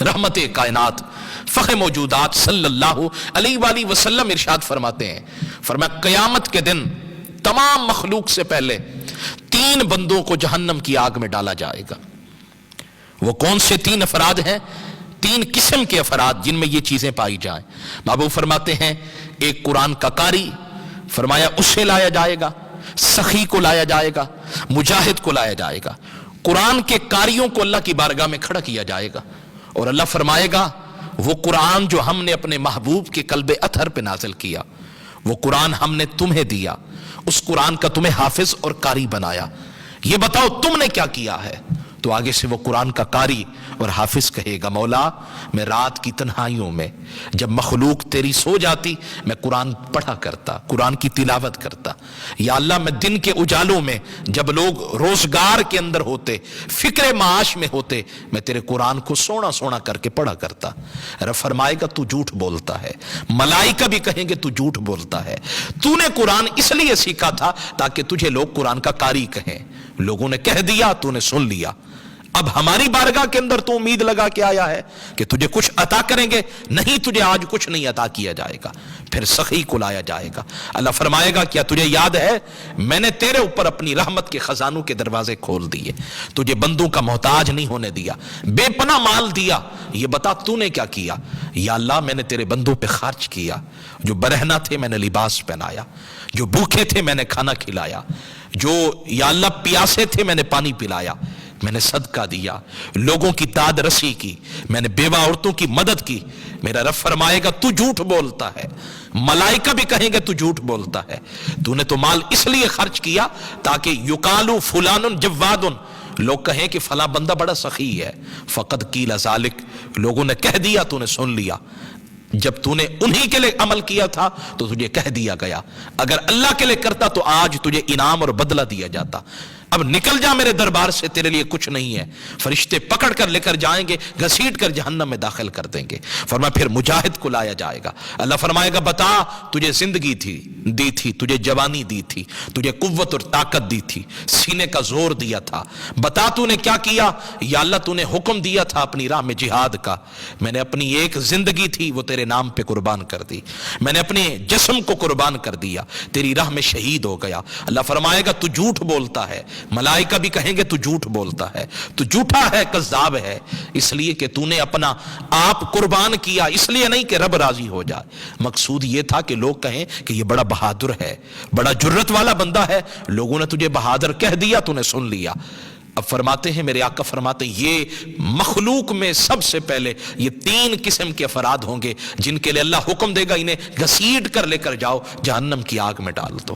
रहमत कायनात फ़ख्र मौजूदात सल्लल्लाहु अलैहि वसल्लम इरशाद फरमाते हैं, फरमाया क़यामत के दिन तमाम मखलूक से पहले 3 बंदों को जहन्नम की आग में डाला जाएगा। वो कौन से 3 अफराद हैं? 3 किस्म के अफराद जिनमें ये चीजें पाई जाएं। महबूब फरमाते हैं, एक कुरान का कारी, फरमाया उससे लाया जाएगा, सखी को लाया जाएगा, मुजाहिद को लाया जाएगा। कुरान के कारियों को अल्लाह की बारगाह में खड़ा किया जाएगा और अल्लाह फरमाएगा, वो कुरान जो हमने अपने महबूब के कल्बे अतहर पे नाजिल किया, वो कुरान हमने तुम्हें दिया, उस कुरान का तुम्हें हाफिज और कारी बनाया, ये बताओ तुमने क्या किया है? तो आगे से वो कुरान का कारी और हाफिज कहेगा, मौला मैं रात की तन्हाइयों में जब मखलूक तेरी सो जाती मैं कुरान पढ़ा करता, कुरान की तिलावत करता। या अल्लाह मैं दिन के उजालों में जब लोग रोजगार के अंदर होते, फिक्र माश में होते, मैं तेरे कुरान को सोना सोना करके पढ़ा करता। अरे फरमाएगा तू झूठ बोलता है, मलाइका भी कहेंगे तू झूठ बोलता है, तूने कुरान इसलिए सीखा था ताकि तुझे लोग कुरान का कारी कहें। लोगों ने कह दिया, तूने सुन लिया, अब हमारी बारगाह के अंदर तू उम्मीद लगा के आया है कि तुझे कुछ अता करेंगे, नहीं तुझे आज कुछ नहीं अता किया जाएगा। फिर सखी को लाया जाएगा, अल्लाह फरमाएगा क्या तुझे याद है मैंने तेरे ऊपर अपनी रहमत के खजानों के दरवाजे खोल दिए, तुझे बंदों का मोहताज नहीं होने दिया, बेपना माल दिया, ये बता तूने क्या किया? या अल्लाह मैंने तेरे बंदों पे खर्च किया, जो बरहना थे मैंने लिबास पहनाया, जो भूखे थे मैंने खाना खिलाया, जो या अल्लाह प्यासे थे मैंने पानी पिलाया, मैंने सदका दिया, लोगों की दाद रसी की, मैंने बेवा औरतों की मदद की। मेरा रब फरमाएगा तू झूठ बोलता है, मलाइका भी कहेंगे तू झूठ बोलता है, तूने तो माल इसलिए खर्च किया ताकि युकालू फुलानुन जव्वादुन, लोग कहें कि फला बंदा बड़ा सखी है। फकद कीला ज़ालिक, लोगों ने कह दिया तूने सुन लिया, जब तूने उन्हीं के लिए अमल किया था तो तुझे कह दिया गया, अगर अल्लाह के लिए करता तो आज तुझे इनाम और बदला दिया जाता। अब निकल जा मेरे दरबार से, तेरे लिए कुछ नहीं है। फरिश्ते पकड़ कर लेकर जाएंगे, घसीट कर जहन्नम में दाखिल कर देंगे। फरमाया फिर मुजाहिद को लाया जाएगा, अल्लाह फरमाएगा बता तुझे जिंदगी दी थी, तुझे जवानी दी थी, तुझे कुव्वत और ताकत दी थी, सीने का जोर दिया था, बता तूने क्या किया? या अल्लाह तूने हुक्म दिया था अपनी राह में जिहाद का, मैंने अपनी एक जिंदगी थी वो तेरे नाम पे कुर्बान कर दी, मैंने अपने जिस्म को कुर्बान कर दिया, तेरी राह में शहीद हो गया। अल्लाह फरमाएगा तू झूठ बोलता है, मलाइका भी कहेंगे तू झूठ बोलता है, तू झूठा है, कज़्ज़ाब है, इसलिए कि तूने अपना आप कुर्बान किया, इसलिए नहीं कि रब राजी हो जाए। मकसूद ये था कि लोग कहें कि ये बड़ा बहादुर है, बड़ा जुर्रत वाला बंदा है, लोगों ने तुझे बहादुर कह दिया, तूने सुन लिया। अब फरमाते हैं मेरे आका फरमाते हैं ये मखलूक में सबसे पहले ये 3 किस्म के अफराद होंगे जिनके लिए अल्लाह हुक्म देगा इन्हें घसीट कर लेकर जाओ जहन्नम की आग में डाल दो।